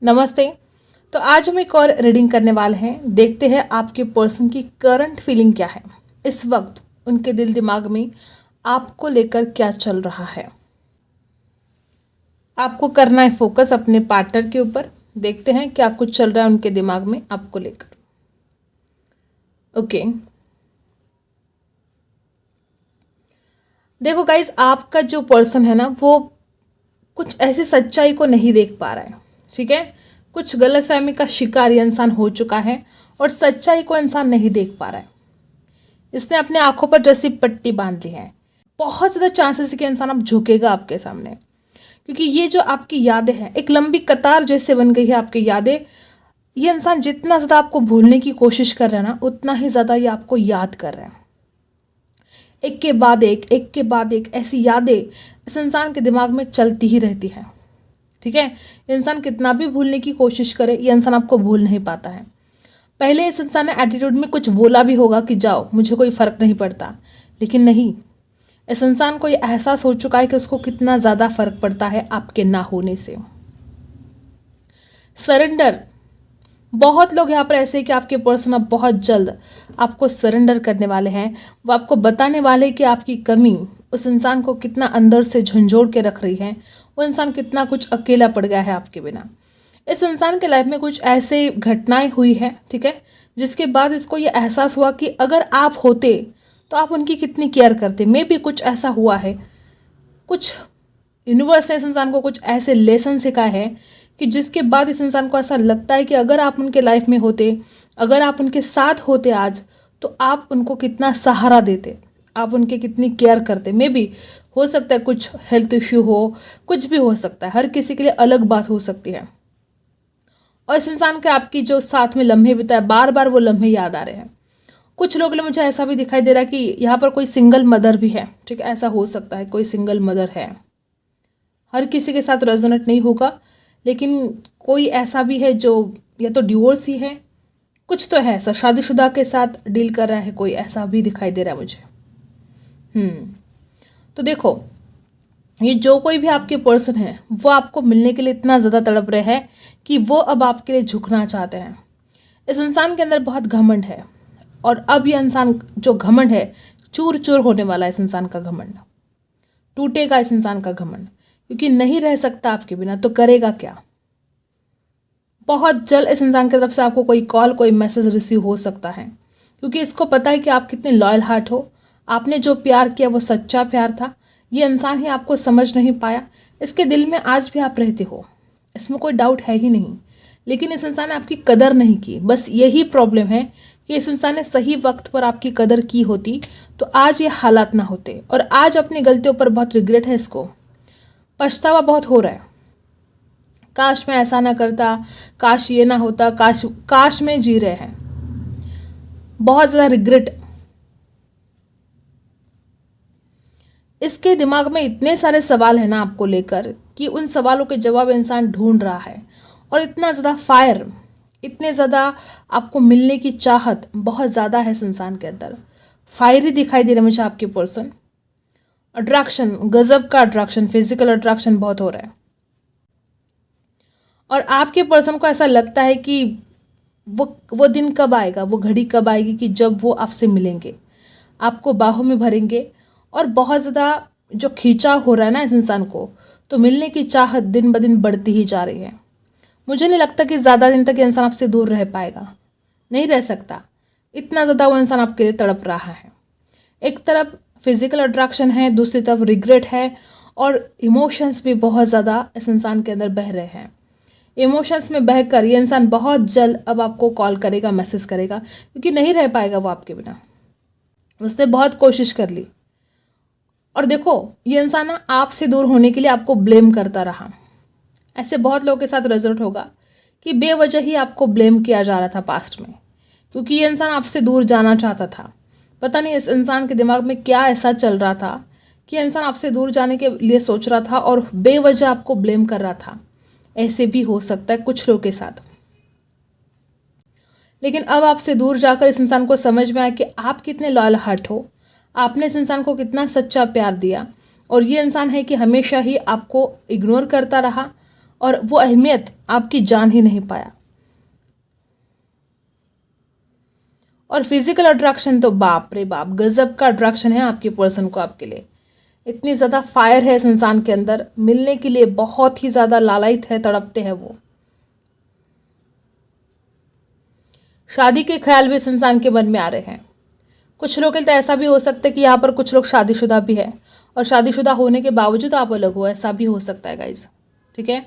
नमस्ते। तो आज हम एक और रीडिंग करने वाले हैं। देखते हैं आपके पर्सन की करंट फीलिंग क्या है, इस वक्त उनके दिल दिमाग में आपको लेकर क्या चल रहा है। आपको करना है फोकस अपने पार्टनर के ऊपर। देखते हैं क्या कुछ चल रहा है उनके दिमाग में आपको लेकर। ओके, देखो गाइस, आपका जो पर्सन है ना, वो कुछ ऐसी सच्चाई को नहीं देख पा रहा है। ठीक है, कुछ गलतफहमी का शिकार ये इंसान हो चुका है और सच्चाई को इंसान नहीं देख पा रहा है। इसने अपने आंखों पर जैसी पट्टी बांध ली है। बहुत ज़्यादा चांसेस है कि इंसान अब झुकेगा आपके सामने, क्योंकि ये जो आपकी यादें हैं एक लंबी कतार जैसे बन गई है। आपकी यादें, ये इंसान जितना ज़्यादा आपको भूलने की कोशिश कर रहा है ना, उतना ही ज़्यादा ये आपको याद कर रहा है। एक के बाद एक ऐसी यादें इस इंसान के दिमाग में चलती ही रहती है। ठीक है, इंसान कितना भी भूलने की कोशिश करे, ये इंसान आपको भूल नहीं पाता है। पहले इस इंसान ने एटीट्यूड में कुछ बोला भी होगा कि जाओ, मुझे कोई फ़र्क नहीं पड़ता, लेकिन नहीं, इस इंसान को ये एहसास हो चुका है कि उसको कितना ज़्यादा फ़र्क पड़ता है आपके ना होने से। सरेंडर, बहुत लोग यहाँ पर ऐसे हैं कि आपके पर्सन अब बहुत जल्द आपको सरेंडर करने वाले हैं। वो आपको बताने वाले कि आपकी कमी उस इंसान को कितना अंदर से झंझोड़ के रख रही है। वो इंसान कितना कुछ अकेला पड़ गया है आपके बिना। इस इंसान के लाइफ में कुछ ऐसे घटनाएं हुई हैं, ठीक है, जिसके बाद इसको ये एहसास हुआ कि अगर आप होते तो आप उनकी कितनी केयर करते। मे भी कुछ ऐसा हुआ है, कुछ यूनिवर्स ने इस इंसान को कुछ ऐसे लेसन सिखाए हैं कि जिसके बाद इस इंसान को ऐसा लगता है कि अगर आप उनके लाइफ में होते, अगर आप उनके साथ होते आज, तो आप उनको कितना सहारा देते, आप उनके कितनी केयर करते। मे भी हो सकता है कुछ हेल्थ इश्यू हो, कुछ भी हो सकता है, हर किसी के लिए अलग बात हो सकती है। और इस इंसान के आपकी जो साथ में लम्हे बिताए, बार बार वो लम्हे याद आ रहे हैं। कुछ लोगों ने मुझे ऐसा भी दिखाई दे रहा है कि यहाँ पर कोई सिंगल मदर भी है। ठीक है, ऐसा हो सकता है कोई सिंगल मदर है। हर किसी के साथ रेजोनेट नहीं होगा, लेकिन कोई ऐसा भी है जो या तो डिवोर्स ही है, कुछ तो है ऐसा, शादीशुदा के साथ डील कर रहा है, कोई ऐसा भी दिखाई दे रहा है मुझे। तो देखो, ये जो कोई भी आपके पर्सन है वो आपको मिलने के लिए इतना ज़्यादा तड़प रहे हैं कि वो अब आपके लिए झुकना चाहते हैं। इस इंसान के अंदर बहुत घमंड है और अब ये इंसान जो घमंड है, चूर चूर होने वाला है। इस इंसान का घमंड टूटेगा, इस इंसान का घमंड, क्योंकि नहीं रह सकता आपके बिना, तो करेगा क्या। बहुत जल्द इस इंसान की तरफ से आपको कोई कॉल, कोई मैसेज रिसीव हो सकता है, क्योंकि इसको पता है कि आप कितने लॉयल हार्ट हो। आपने जो प्यार किया वो सच्चा प्यार था। ये इंसान ही आपको समझ नहीं पाया। इसके दिल में आज भी आप रहते हो, इसमें कोई डाउट है ही नहीं, लेकिन इस इंसान ने आपकी कदर नहीं की। बस यही प्रॉब्लम है कि इस इंसान ने सही वक्त पर आपकी कदर की होती तो आज ये हालात ना होते। और आज अपनी गलतियों पर बहुत रिग्रेट है, इसको पछतावा बहुत हो रहा है। काश मैं ऐसा ना करता, काश ये ना होता, काश में जी रहे हैं, बहुत ज़्यादा रिग्रेट। इसके दिमाग में इतने सारे सवाल हैं ना आपको लेकर कि उन सवालों के जवाब इंसान ढूंढ रहा है। और इतना ज़्यादा फायर, इतने ज़्यादा आपको मिलने की चाहत बहुत ज़्यादा है इस इंसान के अंदर। फायरी दिखाई दे रहा है मुझे आपके पर्सन। अट्रैक्शन, गजब का अट्रैक्शन, फिजिकल अट्रैक्शन बहुत हो रहा है। और आपके पर्सन को ऐसा लगता है कि वो दिन कब आएगा, वो घड़ी कब आएगी कि जब वो आपसे मिलेंगे, आपको बाहों में भरेंगे। और बहुत ज़्यादा जो खींचाव हो रहा है ना इस इंसान को, तो मिलने की चाहत दिन ब दिन बढ़ती ही जा रही है। मुझे नहीं लगता कि ज़्यादा दिन तक इंसान आपसे दूर रह पाएगा, नहीं रह सकता। इतना ज़्यादा वो इंसान आपके लिए तड़प रहा है। एक तरफ फिजिकल अट्रैक्शन है, दूसरी तरफ रिग्रेट है, और इमोशंस भी बहुत ज़्यादा इस इंसान के अंदर बह रहे हैं। इमोशंस में बहकर ये इंसान बहुत जल्द अब आपको कॉल करेगा, मैसेज करेगा, क्योंकि नहीं रह पाएगा वो आपके बिना। उसने बहुत कोशिश कर ली। और देखो, ये इंसान ना आपसे दूर होने के लिए आपको ब्लेम करता रहा। ऐसे बहुत लोगों के साथ रिजल्ट होगा कि बेवजह ही आपको ब्लेम किया जा रहा था पास्ट में, क्योंकि ये इंसान आपसे दूर जाना चाहता था। पता नहीं इस इंसान के दिमाग में क्या ऐसा चल रहा था कि इंसान आपसे दूर जाने के लिए सोच रहा था और बेवजह आपको ब्लेम कर रहा था। ऐसे भी हो सकता है कुछ लोगों के साथ। लेकिन अब आपसे दूर जाकर इस इंसान को समझ में आया कि आप कितने लॉयल हार्ट हो, आपने इस इंसान को कितना सच्चा प्यार दिया। और ये इंसान है कि हमेशा ही आपको इग्नोर करता रहा और वो अहमियत आपकी जान ही नहीं पाया। और फिजिकल अट्रैक्शन तो बाप रे बाप, गजब का अट्रैक्शन है आपके पर्सन को आपके लिए। इतनी ज़्यादा फायर है इस इंसान के अंदर, मिलने के लिए बहुत ही ज़्यादा लालायित है, तड़पते हैं वो। शादी के ख्याल भी इस इंसान के मन में आ रहे हैं। कुछ लोग के लिए ऐसा भी हो सकता है कि यहाँ पर कुछ लोग शादीशुदा भी है और शादीशुदा होने के बावजूद आप अलग हो, ऐसा भी हो सकता है गाइज, ठीक है।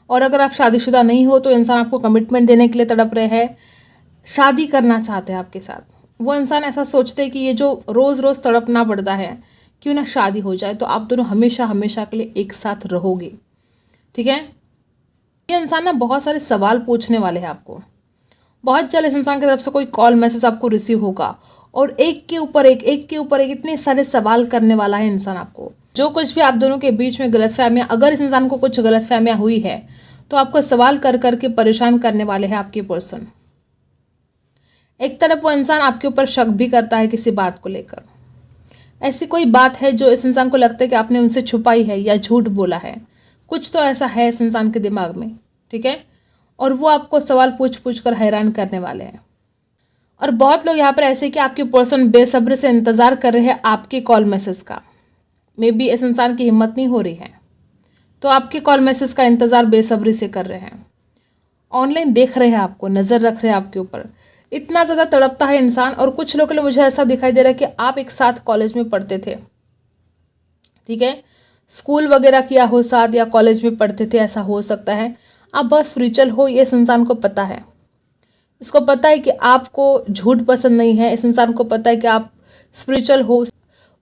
और अगर आप शादीशुदा नहीं हो तो इंसान आपको कमिटमेंट देने के लिए तड़प रहे हैं, शादी करना चाहते हैं आपके साथ। वो इंसान ऐसा सोचते हैं कि ये जो रोज़ रोज़ तड़पना पड़ता है, क्यों ना शादी हो जाए, तो आप दोनों हमेशा हमेशा के लिए एक साथ रहोगे, ठीक है। ये इंसान ना बहुत सारे सवाल पूछने वाले हैं आपको। बहुत जल्द इस इंसान की तरफ से कोई कॉल मैसेज आपको रिसीव होगा और एक के ऊपर एक इतने सारे सवाल करने वाला है इंसान आपको। जो कुछ भी आप दोनों के बीच में गलतफहमियां, अगर इस इंसान को कुछ गलतफहमियां हुई है तो आपको सवाल कर करके परेशान करने वाले हैं आपके पर्सन। एक तरफ वो इंसान आपके ऊपर शक भी करता है किसी बात को लेकर। ऐसी कोई बात है जो इस इंसान को लगता है कि आपने उनसे छुपाई है या झूठ बोला है, कुछ तो ऐसा है इस इंसान के दिमाग में, ठीक है। और वो आपको सवाल पूछ पूछ कर हैरान करने वाले हैं। और बहुत लोग यहाँ पर ऐसे कि आपके पर्सन बेसब्री से इंतज़ार कर रहे हैं आपके कॉल मैसेज का। मे बी इस इंसान की हिम्मत नहीं हो रही है तो आपके कॉल मैसेज का इंतज़ार बेसब्री से कर रहे हैं। ऑनलाइन देख रहे हैं आपको, नज़र रख रहे हैं आपके ऊपर। इतना ज़्यादा तड़पता है इंसान। और कुछ लोगों के लिए मुझे ऐसा दिखाई दे रहा है कि आप एक साथ कॉलेज में पढ़ते थे, ठीक है, स्कूल वगैरह किया हो साथ या कॉलेज में पढ़ते थे, ऐसा हो सकता है। आप बहुत स्पिरिचुअल हो, ये इस इंसान को पता है। इसको पता है कि आपको झूठ पसंद नहीं है, इस इंसान को पता है कि आप स्पिरिचुअल हो।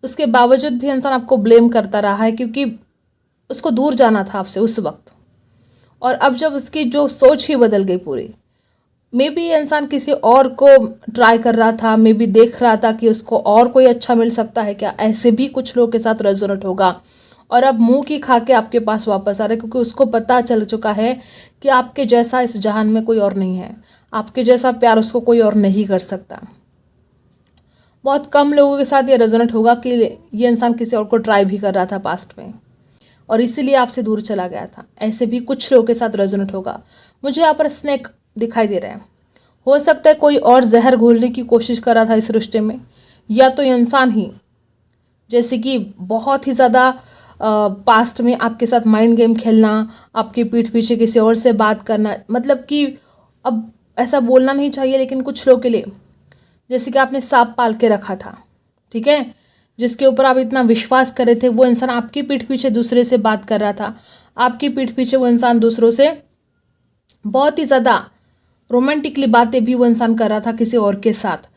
उसके बावजूद भी इंसान आपको ब्लेम करता रहा है क्योंकि उसको दूर जाना था आपसे उस वक्त। और अब जब उसकी जो सोच ही बदल गई पूरी, मे बी ये इंसान किसी और को ट्राई कर रहा था, मे बी देख रहा था कि उसको और कोई अच्छा मिल सकता है क्या, ऐसे भी कुछ लोगों के साथ रेजोनेट होगा। और अब मुंह की खा के आपके पास वापस आ रहा है क्योंकि उसको पता चल चुका है कि आपके जैसा इस जहान में कोई और नहीं है, आपके जैसा प्यार उसको कोई और नहीं कर सकता। बहुत कम लोगों के साथ ये रेजोनेट होगा कि ये इंसान किसी और को ट्राई भी कर रहा था पास्ट में और इसीलिए आपसे दूर चला गया था। ऐसे भी कुछ लोगों के साथ रेजोनेट होगा। मुझे यहाँ पर स्नेक दिखाई दे रहा है। हो सकता है कोई और जहर घोलने की कोशिश कर रहा था इस रिश्ते में, या तो इंसान ही जैसे कि बहुत ही ज़्यादा पास्ट में आपके साथ माइंड गेम खेलना, आपकी पीठ पीछे किसी और से बात करना। मतलब कि अब ऐसा बोलना नहीं चाहिए लेकिन कुछ लोगों के लिए जैसे कि आपने सांप पाल के रखा था, ठीक है, जिसके ऊपर आप इतना विश्वास कर रहे थे, वो इंसान आपकी पीठ पीछे दूसरे से बात कर रहा था। आपकी पीठ पीछे वो इंसान दूसरों से बहुत ही ज़्यादा रोमांटिकली बातें भी वो इंसान कर रहा था किसी और के साथ।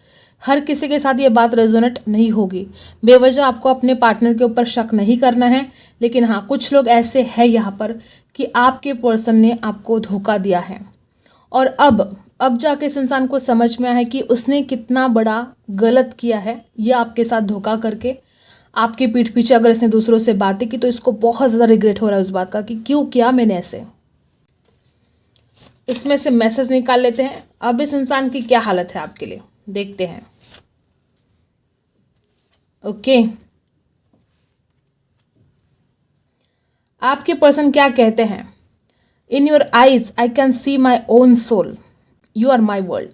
हर किसी के साथ ये बात रेजोनेट नहीं होगी। बेवजह आपको अपने पार्टनर के ऊपर शक नहीं करना है, लेकिन हाँ कुछ लोग ऐसे हैं यहाँ पर कि आपके पर्सन ने आपको धोखा दिया है। और अब जाके इस इंसान को समझ में आया है कि उसने कितना बड़ा गलत किया है ये आपके साथ धोखा करके। आपके पीठ पीछे अगर इसने दूसरों से बातें की तो इसको बहुत ज़्यादा रिग्रेट हो रहा है उस बात का कि क्यों किया मैंने ऐसे। इसमें से मैसेज निकाल लेते हैं। अब इस इंसान की क्या हालत है आपके लिए, देखते हैं। ओके, आपके पर्सन क्या कहते हैं। In your eyes I can see my own soul, you are my world.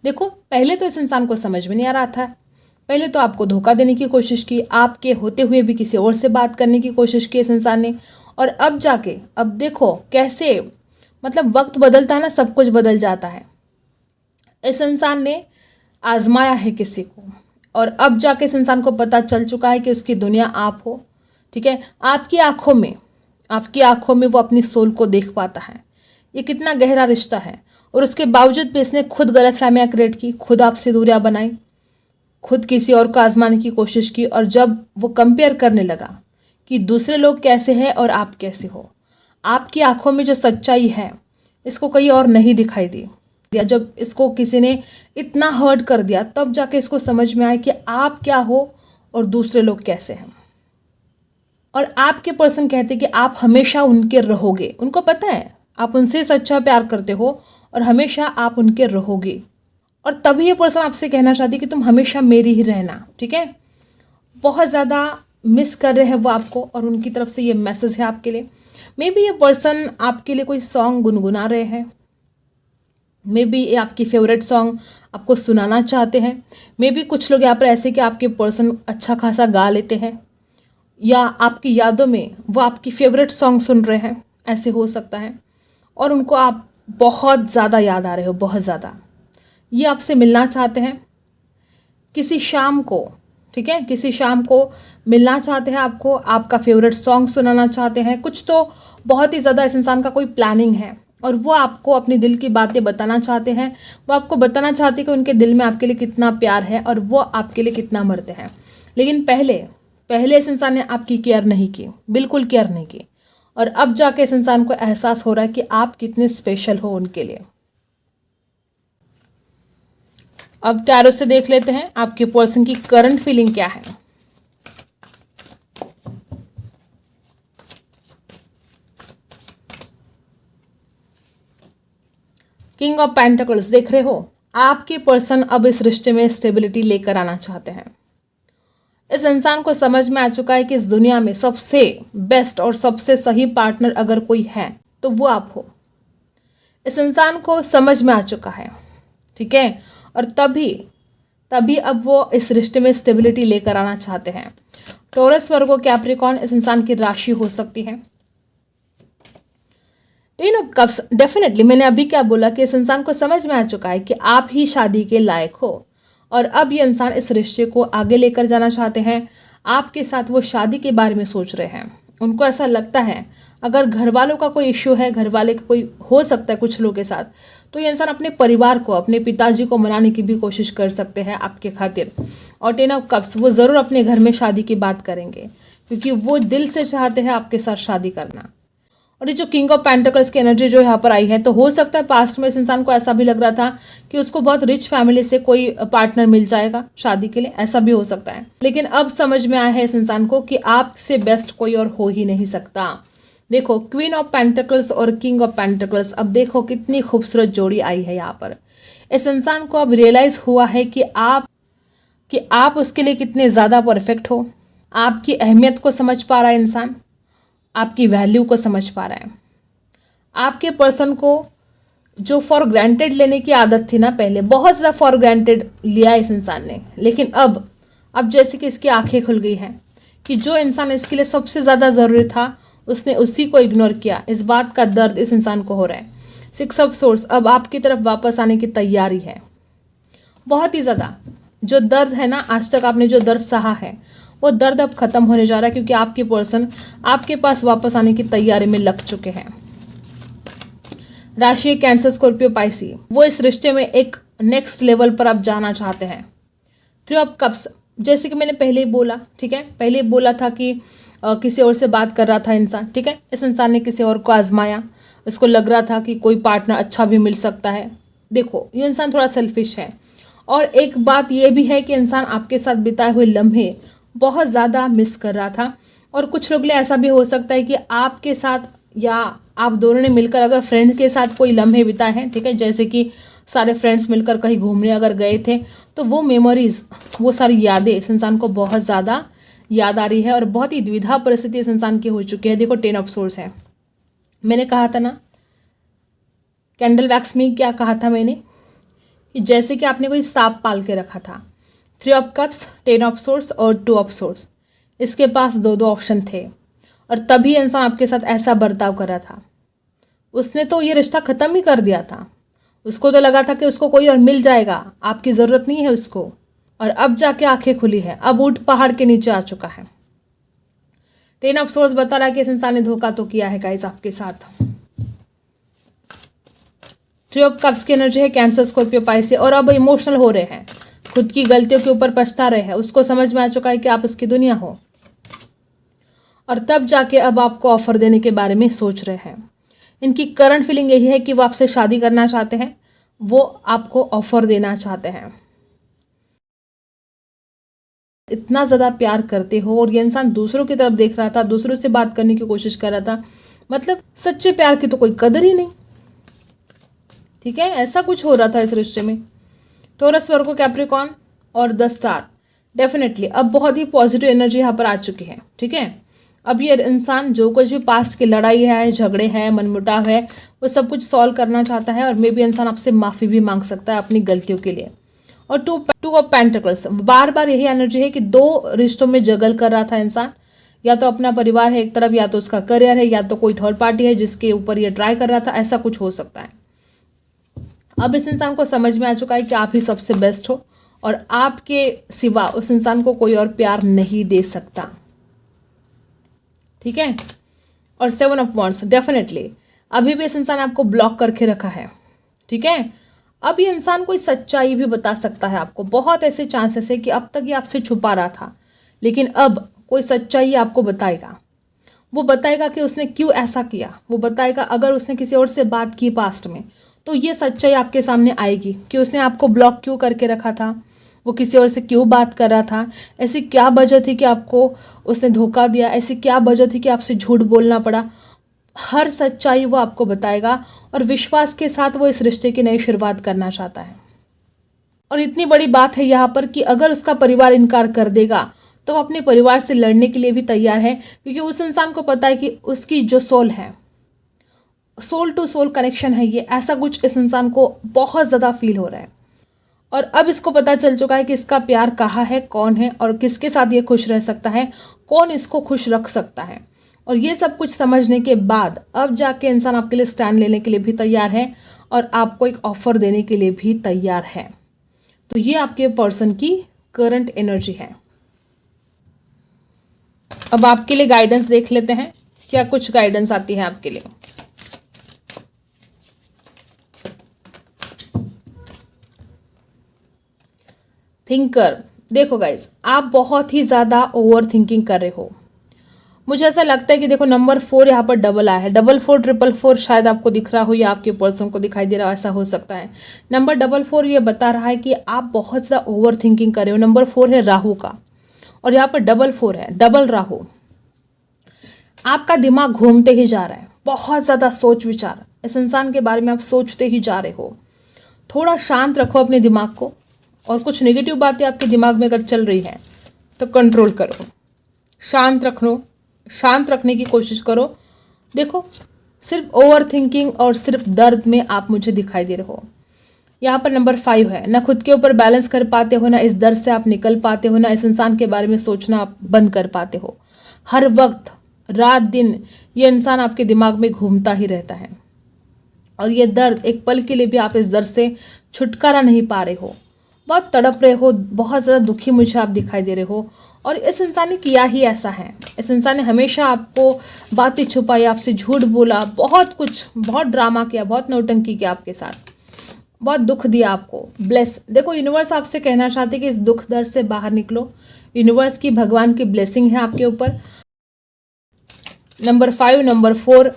देखो, पहले तो इस इंसान को समझ में नहीं आ रहा था। पहले तो आपको धोखा देने की कोशिश की, आपके होते हुए भी किसी और से बात करने की कोशिश की इस इंसान ने। और अब जाके अब देखो कैसे, मतलब वक्त बदलता है ना, सब कुछ बदल जाता है। इस इंसान ने आजमाया है किसी को और अब जाके इस इंसान को पता चल चुका है कि उसकी दुनिया आप हो, ठीक है। आपकी आंखों में वो अपनी सोल को देख पाता है। ये कितना गहरा रिश्ता है। और उसके बावजूद भी इसने खुद गलतफहमियां क्रिएट की, खुद आपसे दूरियां बनाई, खुद किसी और को आजमाने की कोशिश की। और जब वो कंपेयर करने लगा कि दूसरे लोग कैसे हैं और आप कैसे हो, आपकी आंखों में जो सच्चाई है इसको कहीं और नहीं दिखाई दी। जब इसको किसी ने इतना हर्ट कर दिया तब जाके इसको समझ में आया कि आप क्या हो और दूसरे लोग कैसे हैं। और आपके पर्सन कहते हैं कि आप हमेशा उनके रहोगे। उनको पता है आप उनसे सच्चा प्यार करते हो और हमेशा आप उनके रहोगे। और तभी ये पर्सन आपसे कहना चाहती है कि तुम हमेशा मेरी ही रहना, ठीक है। बहुत ज़्यादा मिस कर रहे हैं वो आपको और उनकी तरफ से ये मैसेज है आपके लिए। मे बी ये पर्सन आपके लिए कोई सॉन्ग गुनगुना रहे हैं, मे बी ये आपकी फेवरेट सॉन्ग आपको सुनाना चाहते हैं। मे बी कुछ लोग यहाँ पर ऐसे कि आपके पर्सन अच्छा खासा गा लेते हैं, या आपकी यादों में वो आपकी फेवरेट सॉन्ग सुन रहे हैं, ऐसे हो सकता है। और उनको आप बहुत ज़्यादा याद आ रहे हो, बहुत ज़्यादा। ये आपसे मिलना चाहते हैं किसी शाम को, ठीक है, किसी शाम को मिलना चाहते हैं आपको, आपका फेवरेट सॉन्ग सुनाना चाहते हैं। कुछ तो बहुत ही ज़्यादा इस इंसान का कोई प्लानिंग है और वो आपको अपनी दिल की बातें बताना चाहते हैं। वो आपको बताना चाहते हैं कि उनके दिल में आपके लिए कितना प्यार है और वो आपके लिए कितना मरते हैं। लेकिन पहले इस इंसान ने आपकी केयर नहीं की, बिल्कुल केयर नहीं की, और अब जाके इस इंसान को एहसास हो रहा है कि आप कितने स्पेशल हो उनके लिए। अब टैरो से देख लेते हैं आपके पर्सन की करंट फीलिंग क्या है। किंग ऑफ पेंटिकल्स देख रहे हो, आपके पर्सन अब इस रिश्ते में स्टेबिलिटी लेकर आना चाहते हैं। इस इंसान को समझ में आ चुका है कि इस दुनिया में सबसे बेस्ट और सबसे सही पार्टनर अगर कोई है तो वो आप हो। इस इंसान को समझ में आ चुका है, ठीक है, और तभी अब वो इस रिश्ते में स्टेबिलिटी लेकर आना चाहते हैं। टॉरस, वर्गो, कैप्रिकॉर्न इस इंसान की राशि हो सकती है। टेन ऑफ कप्स, डेफिनेटली मैंने अभी क्या बोला कि इस इंसान को समझ में आ चुका है कि आप ही शादी के लायक हो, और अब ये इंसान इस रिश्ते को आगे लेकर जाना चाहते हैं। आपके साथ वो शादी के बारे में सोच रहे हैं। उनको ऐसा लगता है अगर घर वालों का कोई इश्यू है, घर वाले का कोई हो सकता है कुछ लोगों के साथ, तो ये इंसान अपने परिवार को, अपने पिताजी को मनाने की भी कोशिश कर सकते हैं आपके खातिर। और टेन ऑफ कप्स, वो ज़रूर अपने घर में शादी की बात करेंगे क्योंकि वो दिल से चाहते हैं आपके साथ शादी करना। और ये जो किंग ऑफ पेंटिकल्स की एनर्जी जो यहाँ पर आई है, तो हो सकता है पास्ट में इस इंसान को ऐसा भी लग रहा था कि उसको बहुत रिच फैमिली से कोई पार्टनर मिल जाएगा शादी के लिए, ऐसा भी हो सकता है। लेकिन अब समझ में आया है इस इंसान को कि आपसे बेस्ट कोई और हो ही नहीं सकता। देखो, क्वीन ऑफ पेंटिकल्स और किंग ऑफ पेंटिकल्स, अब देखो कितनी खूबसूरत जोड़ी आई है यहाँ पर। इस इंसान को अब रियलाइज हुआ है कि आप उसके लिए कितने ज़्यादा परफेक्ट हो। आपकी अहमियत को समझ पा रहा है इंसान, आपकी वैल्यू को समझ पा रहा है। आपके पर्सन को जो फॉर ग्रांटेड लेने की आदत थी ना, पहले बहुत ज़्यादा फॉर ग्रांटेड लिया इस इंसान ने, लेकिन अब जैसे कि इसकी आंखें खुल गई हैं कि जो इंसान इसके लिए सबसे ज़्यादा ज़रूरी था उसने उसी को इग्नोर किया। इस बात का दर्द इस इंसान को हो रहा है। सिक्स ऑफ सोर्स अब आपकी तरफ वापस आने की तैयारी है, बहुत ही ज़्यादा। जो दर्द है ना, आज तक आपने जो दर्द सहा है, वो दर्द अब खत्म होने जा रहा है क्योंकि आपके पर्सन आपके पास वापस आने की तैयारी में लग चुके हैं। राशि कैंसर, स्कॉर्पियो, पाइसी, वो इस रिश्ते में एक नेक्स्ट लेवल पर अब जाना चाहते हैं। थ्री ऑफ कप्स, जैसे कि मैंने पहले ही बोला, ठीक है, पहले ही बोला था कि किसी और से बात कर रहा था इंसान, ठीक है, इस इंसान ने किसी और को आजमाया, इसको लग रहा था कि कोई पार्टनर अच्छा भी मिल सकता है। देखो, ये इंसान थोड़ा सेल्फिश है, और एक बात ये भी है कि इंसान आपके साथ बिताए हुए लम्हे बहुत ज़्यादा मिस कर रहा था। और कुछ लोग लिए ऐसा भी हो सकता है कि आपके साथ या आप दोनों ने मिलकर अगर फ्रेंड्स के साथ कोई लम्हे बिताए हैं, ठीक है, जैसे कि सारे फ्रेंड्स मिलकर कहीं घूमने अगर गए थे, तो वो मेमोरीज, वो सारी यादें इस इंसान को बहुत ज़्यादा याद आ रही है और बहुत ही द्विधा परिस्थिति इस इंसान की हो चुकी है। देखो, टेन ऑफ सोर्स है, मैंने कहा था ना कैंडल वैक्स में, क्या कहा था मैंने कि जैसे कि आपने कोई सांप पाल के रखा था। Three of cups, ten of source और टू ऑफ सोर्स, इसके पास दो ऑप्शन थे, और तभी इंसान आपके साथ ऐसा बर्ताव कर रहा था। उसने तो ये रिश्ता ख़त्म ही कर दिया था। उसको तो लगा था कि उसको कोई और मिल जाएगा, आपकी ज़रूरत नहीं है उसको, और अब जाके आंखें खुली है, अब ऊंट पहाड़ के नीचे आ चुका है। टेन ऑफ सोर्स बता रहा है कि इस इंसान ने धोखा तो किया है गाइस आपके साथ। थ्री ऑफ कप्स की एनर्जी है कैंसर, स्कॉर्पियो, पाइसी, और अब इमोशनल हो रहे हैं, खुद की गलतियों के ऊपर पछता रहे हैं। उसको समझ में आ चुका है कि आप उसकी दुनिया हो, और तब जाके अब आपको ऑफर देने के बारे में सोच रहे हैं। इनकी करंट फीलिंग यही है कि वो आपसे शादी करना चाहते हैं, वो आपको ऑफर देना चाहते हैं। इतना ज़्यादा प्यार करते हो, और ये इंसान दूसरों की तरफ देख रहा था, दूसरों से बात करने की कोशिश कर रहा था, मतलब सच्चे प्यार की तो कोई कदर ही नहीं, ठीक है, ऐसा कुछ हो रहा था इस रिश्ते में। टॉरस, वर्गो, कैप्रिकॉर्न और द स्टार, डेफिनेटली अब बहुत ही पॉजिटिव एनर्जी यहाँ पर आ चुकी है, ठीक है। अब ये इंसान जो कुछ भी पास्ट की लड़ाई है, झगड़े हैं, मनमुटाव है, वो सब कुछ सॉल्व करना चाहता है और मे बी इंसान आपसे माफ़ी भी मांग सकता है अपनी गलतियों के लिए। और टू ऑफ पेंटिकल्स, बार बार यही एनर्जी है कि दो रिश्तों में जगल कर रहा था इंसान, या तो अपना परिवार है एक तरफ, या तो उसका करियर है, या तो कोई थर्ड पार्टी है जिसके ऊपर ये ट्राई कर रहा था, ऐसा कुछ हो सकता है। अब इस इंसान को समझ में आ चुका है कि आप ही सबसे बेस्ट हो और आपके सिवा उस इंसान को कोई और प्यार नहीं दे सकता, ठीक है। और 7 ऑफ वॉन्ड्स, डेफिनेटली अभी भी इस इंसान आपको ब्लॉक करके रखा है, ठीक है। अब ये इंसान कोई सच्चाई भी बता सकता है आपको, बहुत ऐसे चांसेस है कि अब तक ये आपसे छुपा रहा था, लेकिन अब कोई सच्चाई आपको बताएगा। वो बताएगा कि उसने क्यों ऐसा किया, वो बताएगा अगर उसने किसी और से बात की पास्ट में तो ये सच्चाई आपके सामने आएगी कि उसने आपको ब्लॉक क्यों करके रखा था, वो किसी और से क्यों बात कर रहा था, ऐसी क्या वजह थी कि आपको उसने धोखा दिया, ऐसी क्या वजह थी कि आपसे झूठ बोलना पड़ा। हर सच्चाई वो आपको बताएगा और विश्वास के साथ वो इस रिश्ते की नई शुरुआत करना चाहता है। और इतनी बड़ी बात है यहाँ पर कि अगर उसका परिवार इनकार कर देगा तो वो अपने परिवार से लड़ने के लिए भी तैयार है, क्योंकि उस इंसान को पता है कि उसकी जो सोल है, सोल टू सोल कनेक्शन है ये, ऐसा कुछ इस इंसान को बहुत ज़्यादा फील हो रहा है। और अब इसको पता चल चुका है कि इसका प्यार कहाँ है, कौन है और किसके साथ ये खुश रह सकता है, कौन इसको खुश रख सकता है। और ये सब कुछ समझने के बाद अब जाके इंसान आपके लिए स्टैंड लेने के लिए भी तैयार है और आपको एक ऑफर देने के लिए भी तैयार है। तो ये आपके पर्सन की करंट एनर्जी है। अब आपके लिए गाइडेंस देख लेते हैं, क्या कुछ गाइडेंस आती है आपके लिए। थिंकर, देखो गाइज, आप बहुत ही ज्यादा ओवर थिंकिंग कर रहे हो। मुझे ऐसा लगता है कि देखो नंबर 4 यहाँ पर डबल आया है, 44 444 शायद आपको दिख रहा हो या आपके पर्सन को दिखाई दे रहा हो, ऐसा हो सकता है। नंबर 44 ये बता रहा है कि आप बहुत ज़्यादा ओवर थिंकिंग कर रहे हो। नंबर 4 है राहु का और यहाँ पर 44 है, डबल राहु। आपका दिमाग घूमते ही जा रहा है, बहुत ज़्यादा सोच विचार, इस इंसान के बारे में आप सोचते ही जा रहे हो। थोड़ा शांत रखो अपने दिमाग को, और कुछ नेगेटिव बातें आपके दिमाग में अगर चल रही हैं तो कंट्रोल करो, शांत रखने की कोशिश करो। देखो सिर्फ ओवर थिंकिंग और सिर्फ दर्द में आप मुझे दिखाई दे रहे हो। यहाँ पर नंबर 5 है, ना खुद के ऊपर बैलेंस कर पाते हो, ना इस दर्द से आप निकल पाते हो, ना इस इंसान के बारे में सोचना आप बंद कर पाते हो। हर वक्त रात दिन ये इंसान आपके दिमाग में घूमता ही रहता है और ये दर्द, एक पल के लिए भी आप इस दर्द से छुटकारा नहीं पा रहे हो, बहुत तड़प रहे हो, बहुत ज़्यादा दुखी मुझे आप दिखाई दे रहे हो। और इस इंसान ने किया ही ऐसा है, इस इंसान ने हमेशा आपको बातें छुपाई, आपसे झूठ बोला, बहुत कुछ, बहुत ड्रामा किया, बहुत नौटंकी किया आपके साथ, बहुत दुख दिया आपको। ब्लेस, देखो यूनिवर्स आपसे कहना चाहते कि इस दुख दर्द से बाहर निकलो। यूनिवर्स की, भगवान की ब्लेसिंग है आपके ऊपर। नंबर 5, नंबर 4,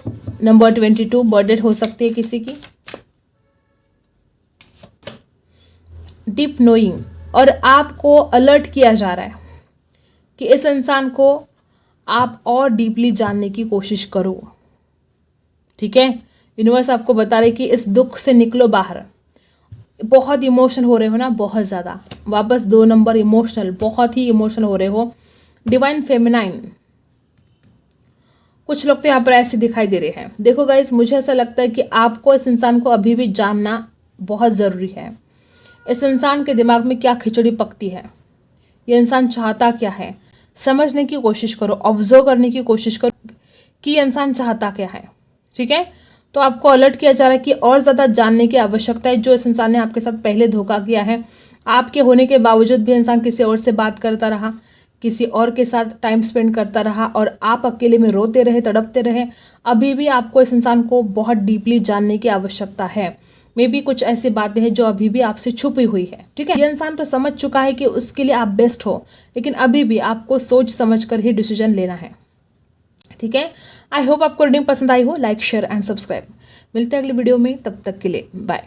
नंबर 22 बर्थडे हो सकती है किसी की। डीप नोइंग, और आपको अलर्ट किया जा रहा है कि इस इंसान को आप और डीपली जानने की कोशिश करो, ठीक है। यूनिवर्स आपको बता रहे कि इस दुख से निकलो बाहर। बहुत इमोशनल हो रहे हो ना, बहुत ज़्यादा। वापस 2 नंबर इमोशनल, बहुत ही इमोशनल हो रहे हो। डिवाइन फेमिनाइन, कुछ लोग तो यहाँ पर ऐसे दिखाई दे रहे हैं। देखो गाइस, मुझे ऐसा लगता है कि आपको इस इंसान को अभी भी जानना बहुत ज़रूरी है। इस इंसान के दिमाग में क्या खिचड़ी पकती है, ये इंसान चाहता क्या है, समझने की कोशिश करो, ऑब्जर्व करने की कोशिश करो कि ये इंसान चाहता क्या है, ठीक है। तो आपको अलर्ट किया जा रहा है कि और ज़्यादा जानने की आवश्यकता है। जो इस इंसान ने आपके साथ पहले धोखा किया है, आपके होने के बावजूद भी इंसान किसी और से बात करता रहा, किसी और के साथ टाइम स्पेंड करता रहा और आप अकेले में रोते रहे, तड़पते रहे। अभी भी आपको इस इंसान को बहुत डीपली जानने की आवश्यकता है। मे बी कुछ ऐसी बातें हैं जो अभी भी आपसे छुपी हुई है, ठीक है। ये इंसान तो समझ चुका है कि उसके लिए आप बेस्ट हो, लेकिन अभी भी आपको सोच समझ कर ही डिसीजन लेना है, ठीक है। आई होप आपको रीडिंग पसंद आई हो। Like, share and subscribe. मिलते हैं अगली वीडियो में, तब तक के लिए बाय।